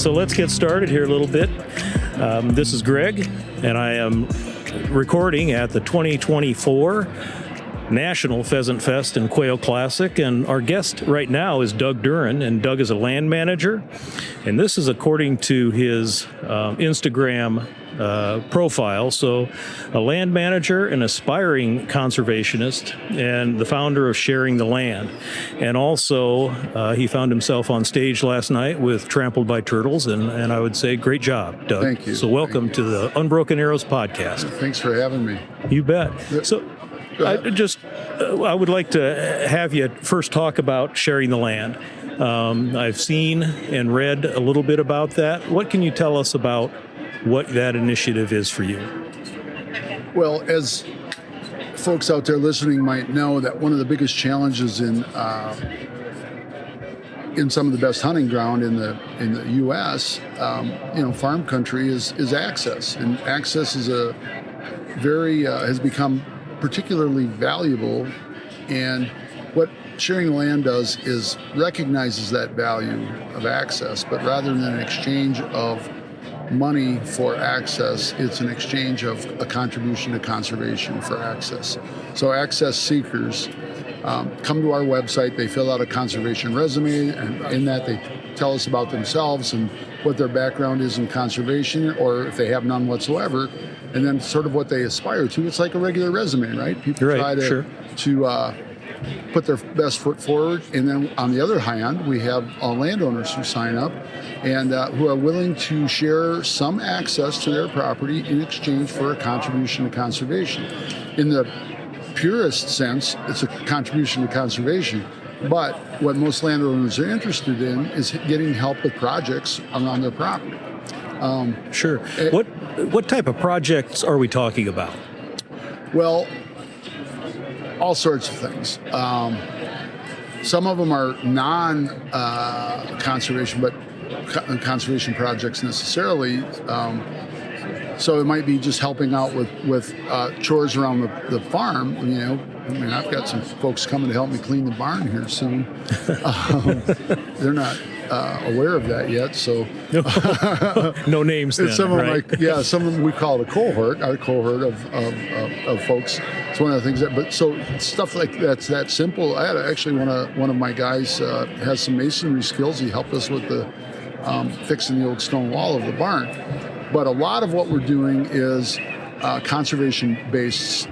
So let's get started here a little bit. This is Greg, and I am recording at the 2024 National Pheasant Fest and Quail Classic, and our guest right now is Doug Duren, and Doug is a land manager, and this is according to his Instagram profile. So a land manager, an aspiring conservationist, and the founder of Sharing the Land. And also he found himself on stage last night with Trampled by Turtles, and I would say great job, Doug. Thank you. So welcome to the Unbroken Arrows podcast. Thanks for having me. You bet. So I would like to have you first talk about Sharing the Land. I've seen and read a little bit about that. What can you tell us about what that initiative is for you? Well, as folks out there listening might know, that one of the biggest challenges in some of the best hunting ground in the U.S., farm country is access, and access is has become particularly valuable. And what Sharing the Land does is recognizes that value of access, but rather than an exchange of money for access, it's an exchange of a contribution to conservation for access. So access seekers come to our website, they fill out a conservation resume, and in that they tell us about themselves and what their background is in conservation, or if they have none whatsoever, and then sort of what they aspire to. It's like a regular resume, right? People try to put their best foot forward. And then on the other hand, we have landowners who sign up and who are willing to share some access to their property in exchange for a contribution to conservation. In the purest sense, it's a contribution to conservation. But what most landowners are interested in is getting help with projects around their property. Sure. What type of projects are we talking about? Well, all sorts of things. Some of them are non-conservation, but conservation projects necessarily. So it might be just helping out with chores around the farm. I've got some folks coming to help me clean the barn here soon. They're not aware of that yet, so no names then, some of right? some of them we call it a cohort, our cohort of folks. It's one of the things so stuff like that's that simple. I had actually one of my guys has some masonry skills. He helped us with the fixing the old stone wall of the barn. But a lot of what we're doing is conservation-based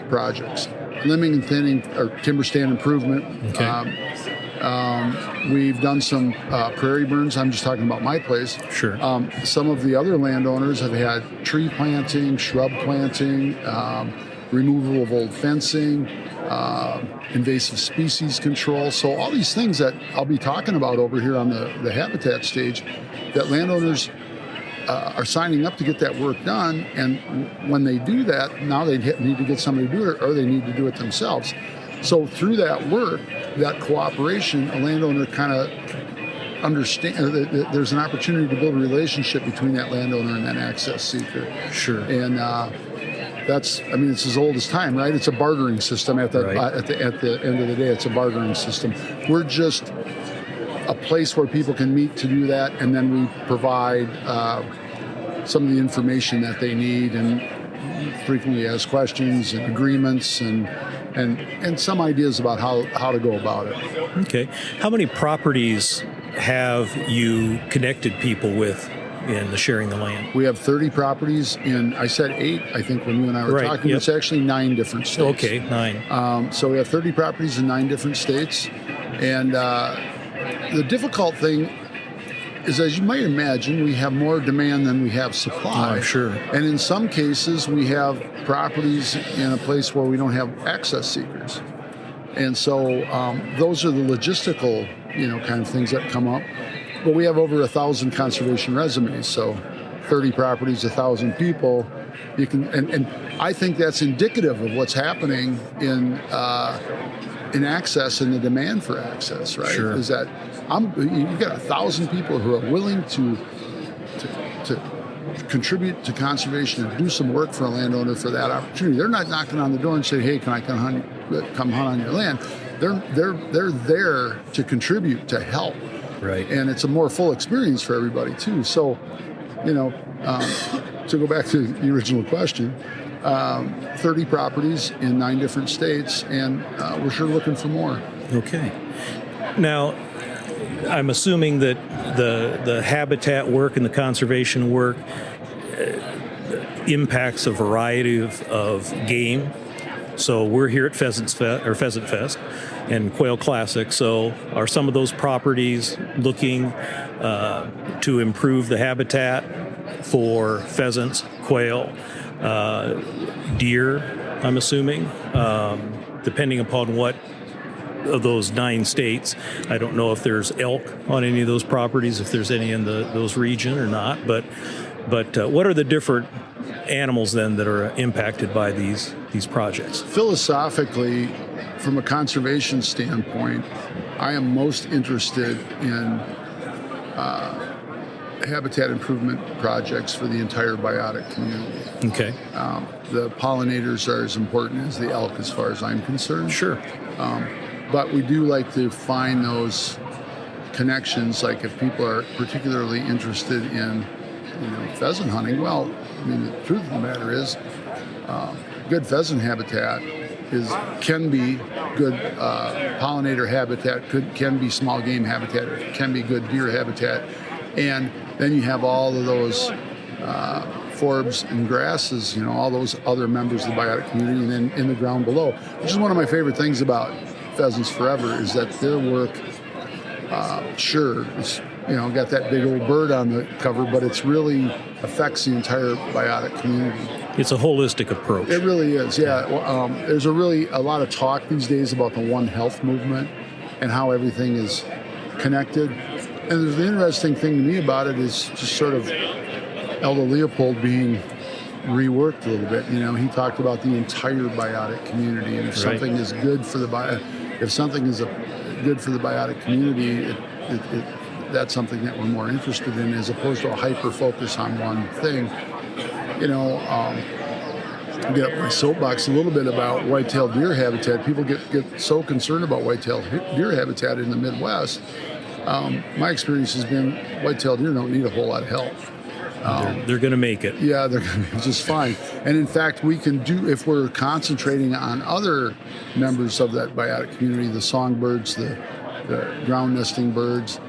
projects, limbing and thinning or timber stand improvement. Okay. We've done some prairie burns. I'm just talking about my place. Sure. Some of the other landowners have had tree planting, shrub planting, removal of old fencing, invasive species control. So all these things that I'll be talking about over here on the habitat stage, that landowners are signing up to get that work done. And when they do that, now they need to get somebody to do it, or they need to do it themselves. So through that work, that cooperation, a landowner kind of understands there's an opportunity to build a relationship between that landowner and that access seeker. Sure. And it's as old as time, right? It's a bartering system at the end of the day. It's a bartering system. We're just a place where people can meet to do that, and then we provide some of the information that they need, and frequently ask questions and agreements and some ideas about how to go about it. Okay. How many properties have you connected people with in the Sharing the Land? We have 30 properties in, I said 8, I think, when you and I were talking. Yep. It's actually 9 different states. Okay, 9. So we have 30 properties in 9 different states. And the difficult thing is, as you might imagine, we have more demand than we have supply. Oh, sure. And in some cases, we have properties in a place where we don't have access seekers. And so those are the logistical, kind of things that come up. But we have over 1,000 conservation resumes, so 30 properties, 1,000 people. You can, and I think that's indicative of what's happening in access and the demand for access, right? Sure. Is that you've got 1,000 people who are willing to contribute to conservation and do some work for a landowner for that opportunity. They're not knocking on the door and saying, "Hey, can I come hunt on your land?" They're there to contribute, to help. Right. And it's a more full experience for everybody too. So, to go back to the original question, 30 properties in 9 different states, and we're sure looking for more. Okay. Now, I'm assuming that the habitat work and the conservation work impacts a variety of game. So we're here at Pheasant Fest and Quail Classic. So are some of those properties looking to improve the habitat for pheasants, quail, deer, I'm assuming, depending upon what of those 9 states. I don't know if there's elk on any of those properties, if there's any in those region or not, but what are the different animals then that are impacted by these projects? Philosophically, from a conservation standpoint, I am most interested in habitat improvement projects for the entire biotic community. Okay. The pollinators are as important as the elk as far as I'm concerned. Sure. But we do like to find those connections, like if people are particularly interested in pheasant hunting. Well, I mean, the truth of the matter is good pheasant habitat can be good pollinator habitat, can be small game habitat, can be good deer habitat. And then you have all of those forbs and grasses, all those other members of the biotic community, and then in the ground below, which is one of my favorite things about Pheasants Forever, is that their work, it's, got that big old bird on the cover, but it's really affects the entire biotic community. It's a holistic approach. It really is, yeah. There's a lot of talk these days about the One Health movement and how everything is connected. And the interesting thing to me about it is just sort of Elder Leopold being reworked a little bit. He talked about the entire biotic community, and if something is good for the good for the biotic community, that's something that we're more interested in, as opposed to a hyper focus on one thing. I'll get up my soapbox a little bit about white-tailed deer habitat. People get so concerned about white-tailed deer habitat in the Midwest. My experience has been white-tailed deer don't need a whole lot of help. They're going to make it. Yeah, they're going to be just fine. And in fact, we can do, if we're concentrating on other members of that biotic community, the songbirds, the ground nesting birds,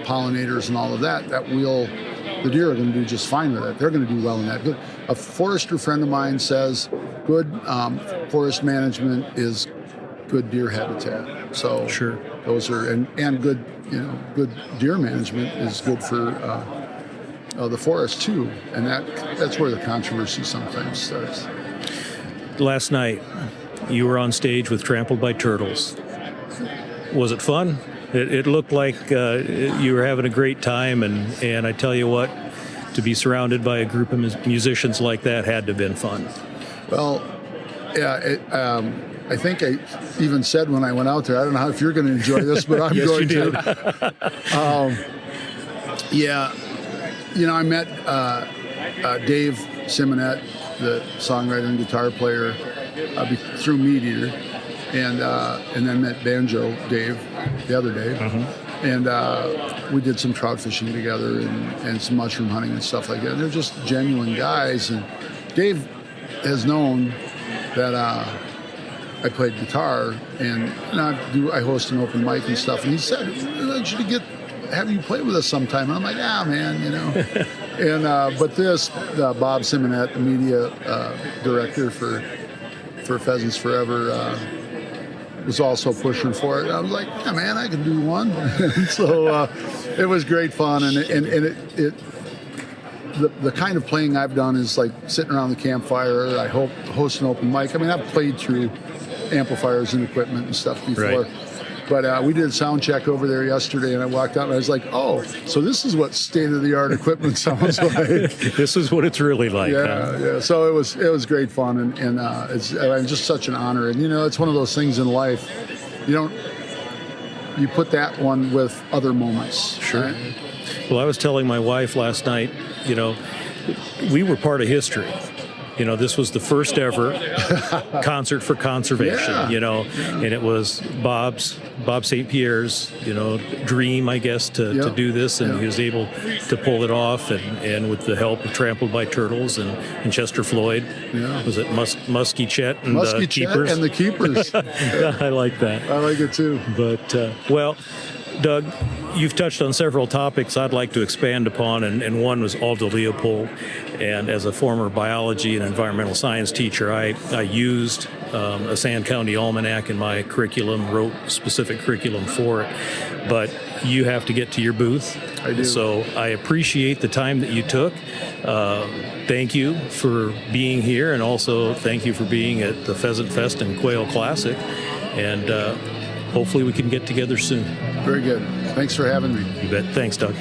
pollinators and all of that, the deer are going to do just fine with that. They're going to do well in that. A forester friend of mine says good forest management is good deer habitat. So sure, those are, and good, good deer management is good for the forest too. And that's where the controversy sometimes starts. Last night, you were on stage with Trampled by Turtles. Was it fun? It looked like you were having a great time, and I tell you what, to be surrounded by a group of musicians like that had to have been fun. Well, yeah, I think I even said when I went out there, I don't know if you're going to enjoy this, but I'm yes, going you to. I met Dave Simonette, the songwriter and guitar player, through Meat Eater. And then met Banjo Dave the other day, and we did some trout fishing together and some mushroom hunting and stuff like that. And they're just genuine guys. And Dave has known that I played guitar, and I host an open mic and stuff. And he said, "I'd like you to have you play with us sometime." And I'm like, man, And but this Bob Simonette, the media director for Pheasants Forever. Was also pushing for it. I was like, yeah, man, I can do one. So it was great fun, and the kind of playing I've done is like sitting around the campfire. I host an open mic. I mean, I've played through amplifiers and equipment and stuff before. Right. But we did a sound check over there yesterday, and I walked out and I was like, oh, so this is what state-of-the-art equipment sounds like. This is what it's really like. Yeah. So it was great fun, and it's just such an honor. And it's one of those things in life. You put that one with other moments. Sure. Right? Well, I was telling my wife last night, we were part of history. this was the first ever concert for conservation, Yeah. and it was Bob St. Pierre's, dream, I guess, to do this, and he was able to pull it off, and with the help of Trampled by Turtles and Chester Floyd, was it Muskie Chet and Muskie the Chet Keepers? and the Keepers. I like that. I like it too. But, well, Doug, you've touched on several topics I'd like to expand upon, and one was Aldo Leopold. And as a former biology and environmental science teacher, I used a Sand County Almanac in my curriculum, wrote specific curriculum for it. But you have to get to your booth. I do. So I appreciate the time that you took. Thank you for being here, and also thank you for being at the Pheasant Fest and Quail Classic. And hopefully we can get together soon. Very good. Thanks for having me. You bet. Thanks, Doug.